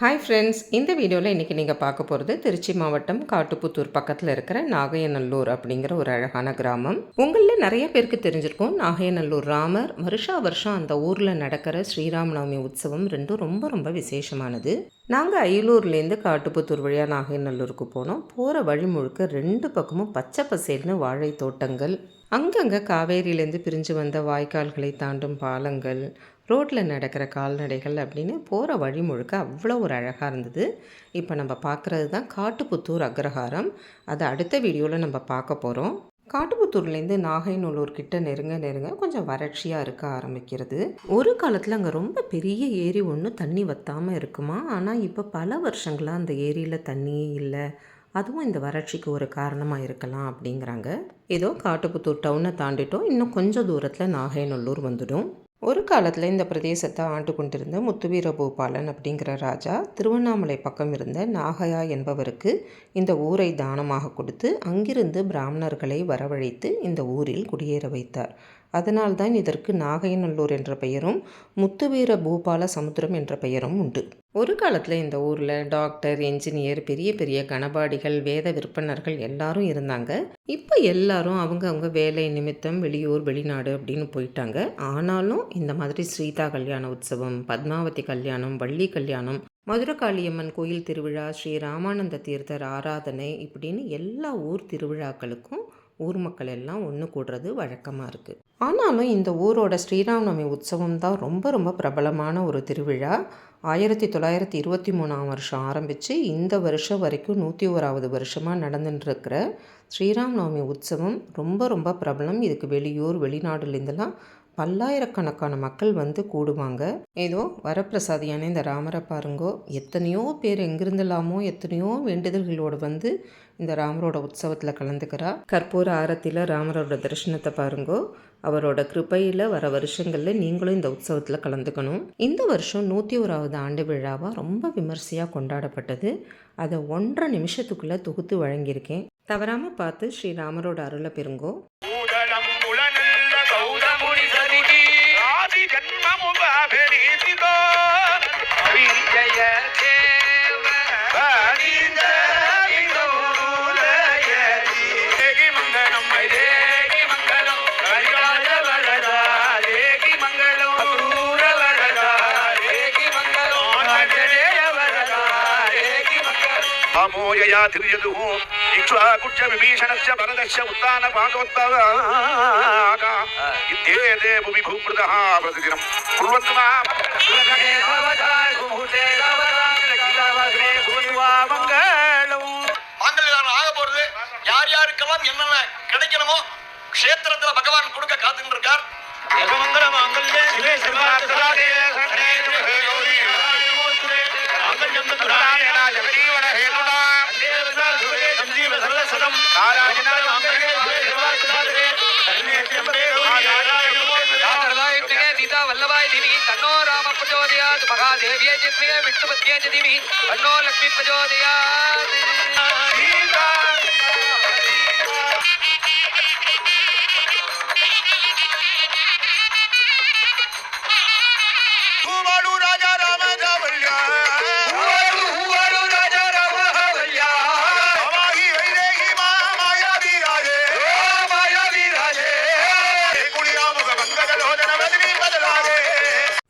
Hi friends, இந்த வீடியோவில் இன்றைக்கி நீங்கள் பார்க்க போகிறது திருச்சி மாவட்டம் காட்டுப்புத்தூர் பக்கத்தில் இருக்கிற நாகையநல்லூர் அப்படிங்கிற ஒரு அழகான கிராமம். உங்களில் நிறைய பேருக்கு தெரிஞ்சிருக்கும், நாகையநல்லூர் ராமர் வருஷம் அந்த ஊரில் நடக்கிற ஸ்ரீராமநவமி உற்சவம் ரெண்டும் ரொம்ப ரொம்ப விசேஷமானது. நாங்கள் அயலூர்லேருந்து காட்டுப்புத்தூர் வழியாக நாகையநல்லூருக்கு போனோம். போகிற வழி முழுக்க ரெண்டு பக்கமும் பச்சை பசேல்னு வாழை தோட்டங்கள், அங்கங்கே காவேரியிலேருந்து பிரிஞ்சு வந்த வாய்க்கால்களை தாண்டும் பாலங்கள், ரோட்டில் நடக்கிற கால்நடைகள் அப்படின்னு போகிற வழி முழுக்க அவ்வளோ ஒரு அழகாக இருந்தது. இப்போ நம்ம பார்க்குறது தான் காட்டுப்புத்தூர் அக்ரஹாரம். அதை அடுத்த வீடியோவில் நம்ம பார்க்க போகிறோம். காட்டுப்புத்தூர்லேருந்து நாகைநல்லூர் கிட்ட நெருங்க கொஞ்சம் வறட்சியாக இருக்க ஆரம்பிக்கிறது. ஒரு காலத்தில் அங்கே ரொம்ப பெரிய ஏரி ஒன்று தண்ணி வற்றாமல் இருக்குமா. ஆனால் இப்போ பல வருஷங்களாக அந்த ஏரியில் தண்ணியே இல்லை. அதுவும் இந்த வறட்சிக்கு ஒரு காரணமாக இருக்கலாம் அப்படிங்கிறாங்க. ஏதோ காட்டுப்புத்தூர் டவுனை தாண்டிட்டோம், இன்னும் கொஞ்சம் தூரத்தில் நாகைநல்லூர் வந்துடும். ஒரு காலத்தில் இந்த பிரதேசத்தை ஆண்டு கொண்டிருந்த முத்துவீர பூபாலன் அப்படிங்கிற ராஜா திருவண்ணாமலை பக்கம் இருந்த நாகையா என்பவருக்கு இந்த ஊரை தானமாக கொடுத்து அங்கிருந்து பிராமணர்களை வரவழைத்து இந்த ஊரில் குடியேற வைத்தார். அதனால்தான் இதற்கு நாகையநல்லூர் என்ற பெயரும் முத்துவீர பூபால சமுத்திரம் என்ற பெயரும் உண்டு. ஒரு காலத்தில் இந்த ஊரில் டாக்டர், என்ஜினியர், பெரிய பெரிய கணபாடிகள், வேத விற்பனர்கள் எல்லாரும் இருந்தாங்க. இப்போ எல்லாரும் அவங்க வேலை நிமித்தம் வெளியூர், வெளிநாடு அப்படின்னு போயிட்டாங்க. ஆனாலும் இந்த மாதிரி ஸ்ரீதா கல்யாண உற்சவம், பத்மாவதி கல்யாணம், வள்ளி கல்யாணம், மதுரகாளியம்மன் கோயில் திருவிழா, ஸ்ரீ ராமானந்த தீர்த்தர் ஆராதனை இப்படின்னு எல்லா ஊர் திருவிழாக்களுக்கும் ஊர் மக்கள் எல்லாம் ஒன்று கூடுறது வழக்கமாக இருக்குது. ஆனாலும் இந்த ஊரோட ஸ்ரீராமநவமி உற்சவம் தான் ரொம்ப ரொம்ப பிரபலமான ஒரு திருவிழா. 1923 ஆரம்பித்து இந்த வருஷம் வரைக்கும் 101வது வருஷமாக நடந்துட்டுருக்கிற ஸ்ரீராமநவமி உற்சவம் ரொம்ப ரொம்ப பிரபலம். இதுக்கு வெளியூர், வெளிநாடுலேருந்துலாம் பல்லாயிரக்கணக்கான மக்கள் வந்து கூடுவாங்க. ஏதோ வரப்பிரசாதியான இந்த ராமரை பாருங்கோ, எத்தனையோ பேர் எங்கிருந்தலாமோ எத்தனையோ வேண்டுதல்களோடு வந்து இந்த ராமரோட உற்சவத்தில் கலந்துக்கிறா. கற்பூர ஆரத்தியில் ராமரோட தரிசனத்தை பாருங்கோ. அவரோட கிருபையில் வர வருஷங்களில் நீங்களும் இந்த உற்சவத்தில் கலந்துக்கணும். இந்த வருஷம் 101வது ஆண்டு விழாவாக ரொம்ப விமர்சையாக கொண்டாடப்பட்டது. அதை 1.5 நிமிஷத்துக்குள்ளே தொகுத்து வழங்கியிருக்கேன். தவறாமல் பார்த்து ஸ்ரீராமரோட அருளை பெறுங்கோ. யா திரியது இக்ஷ்வாகுச்ச விபீஷணஸ்ய பரதஸ்ய உத்தான பாகவத்தாக இத்தேதே புவி பூப்ருதः பிரதிதினம் குர்வந்து மாம் மங்களம் ஆக போறது. யார் யாருக்கெல்லாம் என்னென்ன கிடைக்கணுமோ க்ஷேத்திரத்துல பகவான் கொடுக்க காத்துட்டு இருக்கார். वल्लभाय दिवी तन्नो राम प्रचोदयात् महादेव्यै चित्रे विष्णुपत्यै च दिवी तन्नो लक्ष्मी प्रचोदयात्.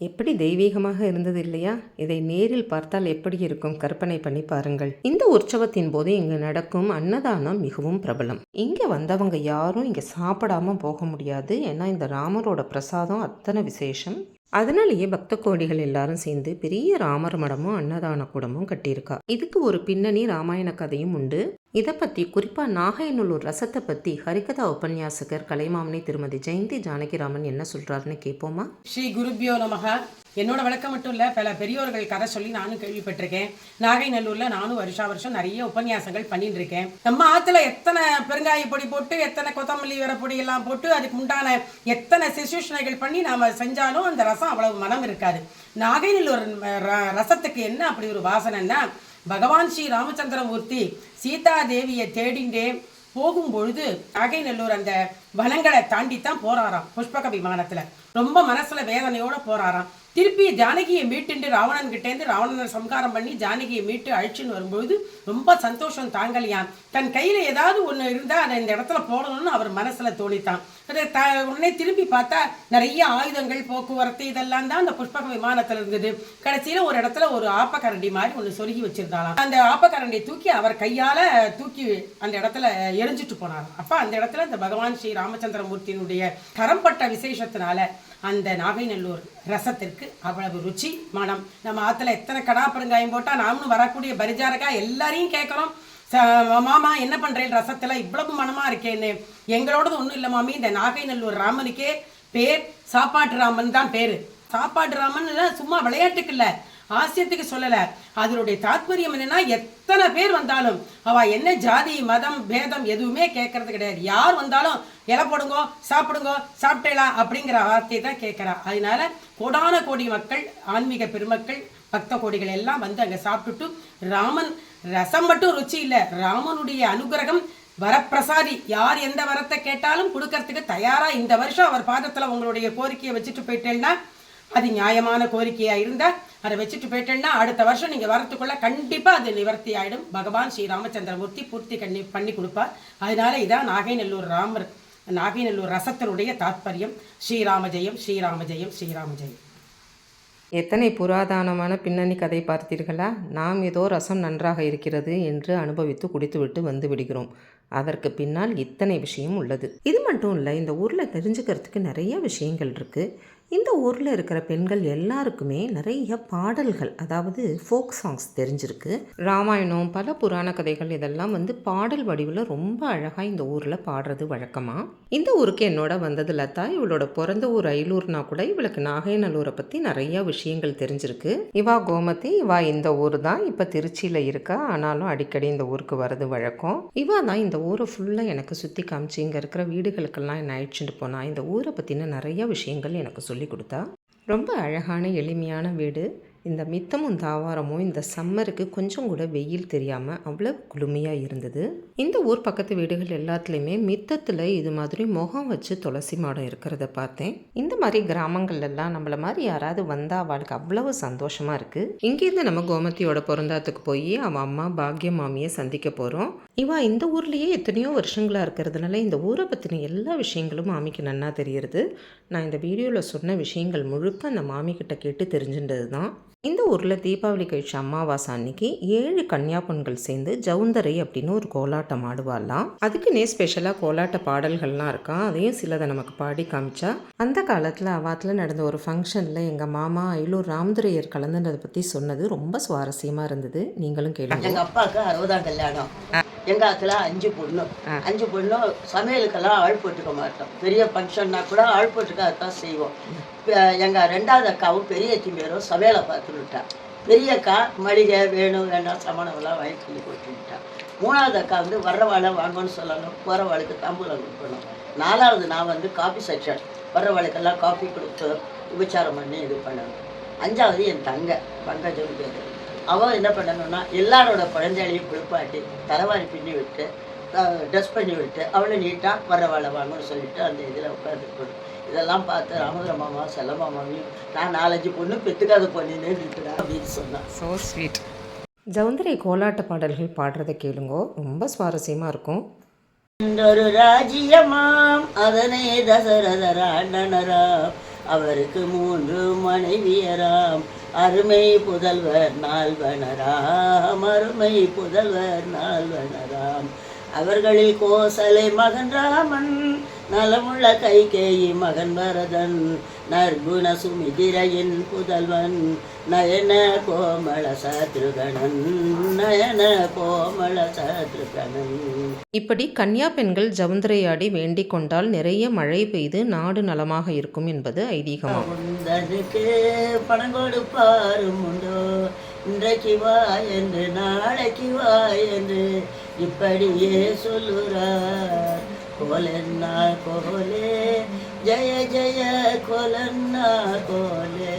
எப்படி தெய்வீகமாக இருந்தது இல்லையா? இதை நேரில் பார்த்தால் எப்படி இருக்கும், கற்பனை பண்ணி பாருங்கள். இந்த உற்சவத்தின் போது இங்கு நடக்கும் அன்னதானம் மிகவும் பிரபலம். இங்கே வந்தவங்க யாரும் இங்கே சாப்பிடாம போக முடியாது. ஏன்னா இந்த ராமரோட பிரசாதம் அத்தனை விசேஷம். அதனாலேயே பக்த கோடிகள் எல்லாரும் சேர்ந்து பெரிய ராமர் மடமும் அன்னதான கூடமும் கட்டியிருக்கா. இதுக்கு ஒரு பின்னணி ராமாயண கதையும் உண்டு. இதை பற்றி குறிப்பாக நாகைநல்லூர் ரசத்தை பற்றி ஹரிகதா உபன்யாசகர் கலைமாமணி திருமதி ஜெயந்தி ஜானகிராமன் என்ன சொல்கிறாருன்னு கேட்போமா? ஸ்ரீ குருபியோ நமக. என்னோட வழக்கம் மட்டும் இல்லை, பல பெரியோர்கள் கதை சொல்லி நானும் கேள்விப்பட்டிருக்கேன். நாகைநல்லூரில் நானும் வருஷம் நிறைய உபன்யாசங்கள் பண்ணிட்டு இருக்கேன். நம்ம ஆற்றுல எத்தனை பெருங்காய பொடி போட்டு, எத்தனை கொத்தமல்லி வர பொடி எல்லாம் போட்டு, அதுக்கு உண்டான எத்தனை சிசுஷனைகள் பண்ணி நாம் செஞ்சாலும் அந்த ரசம் அவ்வளவு மனம் இருக்காது. நாகைநல்லூர் ரசத்துக்கு என்ன அப்படி ஒரு வாசனைன்னா, பகவான் ஸ்ரீ ராமச்சந்திரமூர்த்தி சீதா தேவியை தேடிண்டே போகும்பொழுது நாகைநல்லூர் அந்த வனங்களை தாண்டித்தான் போறாராம். புஷ்பக விமானத்தில் ரொம்ப மனசுல வேதனையோட போறாராம். திருப்பி ஜானகியை மீட்டுண்டு ராவணன் கிட்டேருந்து ராவணனை சம்காரம் பண்ணி ஜானகியை மீட்டு அழிச்சுன்னு வரும்பொழுது ரொம்ப சந்தோஷம் தாங்கலையான். தன் கையில் ஏதாவது ஒன்று இருந்தால் அதை இந்த இடத்துல போடணும்னு அவர் மனசில் தோணித்தான். உடனே திரும்பி பார்த்தா நிறைய ஆயுதங்கள், போக்குவரத்து இதெல்லாம் தான் அந்த புஷ்பக விமானத்தில் இருந்தது. கடைசியில் ஒரு இடத்துல ஒரு ஆப்பக்கரண்டி மாதிரி ஒன்று சொருகி வச்சிருந்தாலாம். அந்த ஆப்பக்கரண்டியை தூக்கி அவர் கையால் தூக்கி அந்த இடத்துல எரிஞ்சிட்டு போனாராம். அப்போ அந்த இடத்துல இந்த பகவான் ஸ்ரீ ராமச்சந்திரமூர்த்தியினுடைய கரம்பட்ட விசேஷத்தினால அந்த நாகைநல்லூர் ரசத்திற்கு அவ்வளவு ருச்சி மனம். நம்ம ஆற்றுல எத்தனை கடா பெருங்காயம் போட்டால் நாமளும் வரக்கூடிய பரிஜாரக்கா எல்லாரையும் கேட்குறோம், மாமா என்ன பண்ணுறேன் ரசத்தில் இவ்வளவு மனமாக இருக்கேன்னு. எங்களோடது ஒன்றும் இல்லை மாமி, இந்த நாகைநல்லூர் ராமனுக்கே பேர் சாப்பாட்டு ராமன் தான் பேர். சாப்பாட்டு ராமன் சும்மா விளையாட்டுக்கு இல்லை, ஆசியத்துக்கு சொல்லலை. அதனுடைய தாத்பரியம் என்னன்னா, எத்தனை பேர் வந்தாலும் அவ என்ன ஜாதி மதம் பேதம் எதுவுமே கேட்கறது கிடையாது. யார் வந்தாலும் இலை போடுங்கோ, சாப்பிடுங்கோ, சாப்பிட்டேலா அப்படிங்கிற வார்த்தையை தான் கேட்குறா. அதனால கோடான கோடி மக்கள், ஆன்மீக பெருமக்கள், பக்த கோடிகள் எல்லாம் வந்து அங்கே சாப்பிட்டுட்டு, ராமன் ரசம் மட்டும் ருச்சி இல்லை, ராமனுடைய அனுகிரகம் வரப்பிரசாதி. யார் எந்த வரத்தை கேட்டாலும் கொடுக்கறதுக்கு தயாரா. இந்த வருஷம் அவர் பாதத்தில் உங்களுடைய கோரிக்கையை வச்சுட்டு போயிட்டேன்னா, அது நியாயமான கோரிக்கையாக இருந்தால் அதை வச்சுட்டு போயிட்டேன்னா அடுத்த வருஷம் நீங்கள் வரத்துக்குள்ள கண்டிப்பாக அது நிவர்த்தி ஆகிடும். பகவான் ஸ்ரீ ராமச்சந்திரமூர்த்தி பூர்த்தி பண்ணி கொடுப்பார். அதனால இதான் நாகைநல்லூர் ராமர், நாகைநல்லூர் ரசத்தினுடைய தாத்பரியம். ஸ்ரீராம ஜெயம், ஸ்ரீராம ஜெயம், ஸ்ரீராம ஜெயம். எத்தனை புராதனமான பின்னணி கதை பார்த்தீர்களா? நாம் ஏதோ ரசம் நன்றாக இருக்கிறது என்று அனுபவித்து குடித்துவிட்டு வந்து விடுகிறோம். அதற்கு பின்னால் இத்தனை விஷயம் உள்ளது. இது மட்டும் இல்லை, இந்த ஊரில் தெரிஞ்சுக்கிறதுக்கு நிறைய விஷயங்கள் இருக்குது. இந்த ஊரில் இருக்கிற பெண்கள் எல்லாருக்குமே நிறைய பாடல்கள், அதாவது ஃபோக் சாங்ஸ் தெரிஞ்சிருக்கு. ராமாயணம், பல புராண கதைகள் இதெல்லாம் வந்து பாடல் வடிவில் ரொம்ப அழகாக இந்த ஊரில் பாடுறது வழக்கமாக. இந்த ஊருக்கு என்னோட வந்தது லதா. இவளோட பிறந்த ஊர் அயலூர்னா கூட இவளுக்கு நாகைநல்லூரை பற்றி நிறையா விஷயங்கள் தெரிஞ்சிருக்கு. இவா கோமதி, இவா இந்த ஊர் தான், இப்போ திருச்சியில் இருக்கா. ஆனாலும் அடிக்கடி இந்த ஊருக்கு வர்றது வழக்கம். இவா தான் இந்த ஊரை ஃபுல்லாக எனக்கு சுற்றி காமிச்சு இங்கே இருக்கிற வீடுகளுக்கெல்லாம் என்னை அழைச்சிட்டு போனா இந்த ஊரை பற்றின நிறைய விஷயங்கள் எனக்கு சொல்லி கொடுத்தா. ரொம்ப அழகான எளிமையான வீடு. இந்த மித்தமும் தாவாரமும் இந்த சம்மருக்கு கொஞ்சம் கூட வெயில் தெரியாமல் அவ்வளோ குளுமையாக இருந்தது. இந்த ஊர் பக்கத்து வீடுகள் எல்லாத்துலேயுமே மித்தத்தில் இது மாதிரி முகம் வச்சு துளசி மாடம் இருக்கிறத பார்த்தேன். இந்த மாதிரி கிராமங்கள்லாம் நம்மள மாதிரி யாராவது வந்தால் அவளுக்கு அவ்வளவு சந்தோஷமாக இருக்குது. இங்கேருந்து நம்ம கோமதியோட பிறந்தாத்துக்கு போய் அவன் அம்மா பாக்ய மாமியை சந்திக்க போகிறோம். இவா இந்த ஊர்லேயே எத்தனையோ வருஷங்களாக இருக்கிறதுனால இந்த ஊரை பற்றின எல்லா விஷயங்களும் மாமிக்கு நன்னா தெரியுது. நான் இந்த வீடியோவில் சொன்ன விஷயங்கள் முழுக்க அந்த மாமிக்கிட்ட கேட்டு தெரிஞ்சுட்டது தான். இந்த ஊரில் தீபாவளி கழிச்ச அமாவாசை அன்னைக்கு 7 கன்னியா பெண்கள் சேர்ந்து ஜவுந்தரை அப்படின்னு ஒரு கோலாட்டம் ஆடுவாலாம். அதுக்குன்னே ஸ்பெஷலாக கோலாட்ட பாடல்கள்லாம் இருக்கா. அதையும் சிலதை நமக்கு பாடி காமிச்சா. அந்த காலத்தில் அவாத்தில் நடந்த ஒரு ஃபங்க்ஷனில் எங்கள் மாமா அயலூர் ராமதுரையர் கலந்துனதை பற்றி சொன்னது ரொம்ப சுவாரஸ்யமாக இருந்தது. நீங்களும் கேளுங்க. எங்கள் அப்பாவுக்கு 60ஆம் கல்யாணம். எங்கள் ஆற்றுல 5 பொண்ணு. 5 பொண்ணும் சமையலுக்கெல்லாம் ஆள் போட்டுக்க மாட்டோம். பெரிய ஃபங்க்ஷன்னா கூட ஆள் போட்டுக்க அதுதான் செய்வோம். எங்கள் 2வது அக்காவும் பெரிய திமியரும் சமையலை பார்த்துக்கிட்டா. பெரிய அக்கா மளிகை வேணும் வேண்டாம் சமானமெல்லாம் வாங்கி சொல்லி போட்டுக்கிட்டா. 3வது அக்கா வந்து வர்றவாளை வாங்கன்னு சொல்லணும், போகிறவாளுக்கு தாம்பூலம் கொடுக்கணும். 4வது நான் வந்து காஃபி செக்ஷன், வர்றவாளுக்கெல்லாம் காஃபி கொடுத்து உபச்சாரம் பண்ணி இது பண்ணணும். 5வது என் தங்கை பங்கஜம் பேர். அவள் என்ன பண்ணணும்னா எல்லாரோட குழந்தைகளையும் குளிப்பாட்டி தலைவாரி பின்னி விட்டு ட்ரெஸ் பண்ணி விட்டு அவளை நீட்டாக வர்றவாளை வாங்கன்னு சொல்லிட்டு அந்த இதில் உட்காந்துருக்கணும். இதெல்லாம் பார்த்து ராமதுர மாமா செல்ல மாமாவையும் நான் 4-5 பொண்ணு பெற்றுக்காத பொண்ணுன்னு இருக்கிறேன் அப்படின்னு சொன்னான். So sweet. ஜவுந்தரை கோலாட்ட பாடல்கள் பாடுறதை கேளுங்கோ, ரொம்ப சுவாரஸ்யமாக இருக்கும். ஒரு ராஜ்யமாம் அதனை தசரதராண்டனராம், அவருக்கு 3 மனைவியராம், அருமை புதல்வர் 4வனராம், அருமை புதல்வர் 4வனராம். அவர்களில் கோசலை மகன் ராமன், நலமுள்ள கைகேயி மகன் பரதன், நற்குண சுமிதிரையின் புதல்வன், நயன கோமள சத்ருகணன், நயன கோமள சத்ருகணன். இப்படி கன்னியா பெண்கள் ஜவுந்தரையாடி வேண்டிக் கொண்டால் நிறைய மழை பெய்து நாடு நலமாக இருக்கும் என்பது ஐதீகமாகும். உந்தனுக்கு பணம் கொடுப்பாரும் உண்டோ, இன்றைக்கு வா என்று நாளைக்கு வா என்று இப்படியே சொல்லுறார். கோலன்னா கோலே ஜெய ஜெய கோலன்னா கோலே.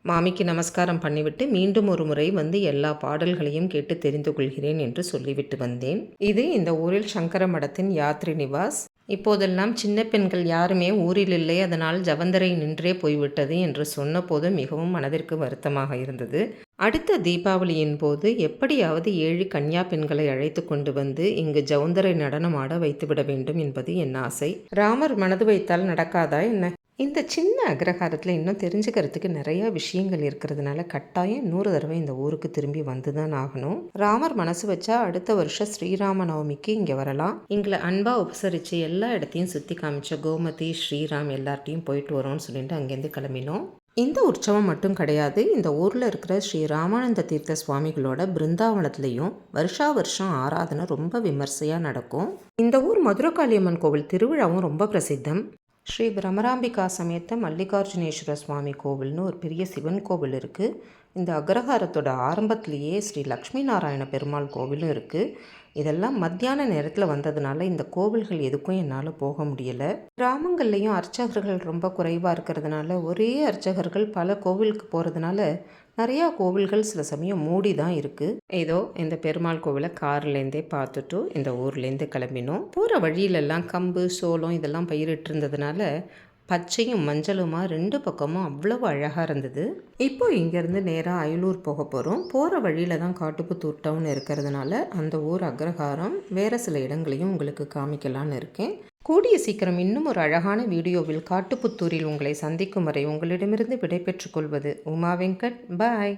மாமிக்கு நமஸ்காரம் பண்ணிவிட்டு மீண்டும் ஒரு முறை வந்து எல்லா பாடல்களையும் கேட்டு தெரிந்து கொள்கிறேன் என்று சொல்லிவிட்டு வந்தேன். இது இந்த ஊரில் சங்கர மடத்தின் யாத்ரி நிவாஸ். இப்போதெல்லாம் சின்ன பெண்கள் யாருமே ஊரில் இல்லை, அதனால் ஜவந்தரை நின்றே போய்விட்டது என்று சொன்னபோது மிகவும் மனதிற்கு வருத்தமாக இருந்தது. அடுத்த தீபாவளியின் போது எப்படியாவது 7 கன்னியா பெண்களை அழைத்து கொண்டு வந்து இங்கு ஜவுந்தரை நடனமாட வைத்துவிட வேண்டும் என்பது என் ஆசை. ராமர் மனது வைத்தால் நடக்காதா என்ன? இந்த சின்ன அக்ரஹாரத்தில் இன்னும் தெரிஞ்சுக்கிறதுக்கு நிறையா விஷயங்கள் இருக்கிறதுனால கட்டாயம் 100 தடவை இந்த ஊருக்கு திரும்பி வந்து தான் ஆகணும். ராமர் மனசு வச்சா அடுத்த வருஷம் ஸ்ரீராம நவமிக்கு இங்கே வரலாம். எங்களை அன்பாக உபசரித்து எல்லா இடத்தையும் சுற்றி காமிச்ச கோமதி, ஸ்ரீராம் எல்லார்ட்டையும் போயிட்டு வரோம்னு சொல்லிட்டு அங்கேருந்து கிளம்பினோம். இந்த உற்சவம் மட்டும் கிடையாது, இந்த ஊரில் இருக்கிற ஸ்ரீ ராமானந்த தீர்த்த சுவாமிகளோட பிருந்தாவனத்துலேயும் வருஷம் ஆராதனை ரொம்ப விமர்சையாக நடக்கும். இந்த ஊர் மதுரகாளியம்மன் கோவில் திருவிழாவும் ரொம்ப பிரசித்தம். ஸ்ரீ பிரமராம்பிகா சமேத மல்லிகார்ஜுனேஸ்வர சுவாமி கோவில்னு ஒரு பெரிய சிவன் கோவில் இருக்குது. இந்த அக்ரஹாரத்தோட ஆரம்பத்திலேயே ஸ்ரீ லக்ஷ்மி நாராயண பெருமாள் கோவிலும் இருக்குது. இதெல்லாம் மத்தியான நேரத்தில் வந்ததுனால இந்த கோவில்கள் எதுக்கும் என்னால் போக முடியலை. கிராமங்கள்லேயும் அர்ச்சகர்கள் ரொம்ப குறைவாக இருக்கிறதுனால ஒரே அர்ச்சகர்கள் பல கோவிலுக்கு போகிறதுனால நிறையா கோவில்கள் சில சமயம் மூடி தான் இருக்குது. ஏதோ இந்த பெருமாள் கோவிலை கார்லேருந்தே பார்த்துட்டு இந்த ஊர்லேருந்து கிளம்பினோம். போகிற வழியிலெல்லாம் கம்பு, சோளம் இதெல்லாம் பயிரிட்டு இருந்ததுனால பச்சையும் மஞ்சளுமா 2 பக்கமும் அவ்வளவு அழகாக இருந்தது. இப்போ இங்கேருந்து நேராக அயலூர் போக போகிறோம். போகிற வழியில் தான் காட்டுப்புத்தூர் டவுன் இருக்கிறதுனால அந்த ஊர் அக்ரஹாரம் வேறு சில இடங்களையும் உங்களுக்கு காமிக்கலான்னு இருக்கேன். கூடிய சீக்கிரம் இன்னும் ஒரு அழகான வீடியோவில் காட்டுப்புத்தூரில் உங்களை சந்திக்கும் வரை உங்களிடமிருந்து விடைபெற்றுக் கொள்வது உமா வெங்கட். பாய்.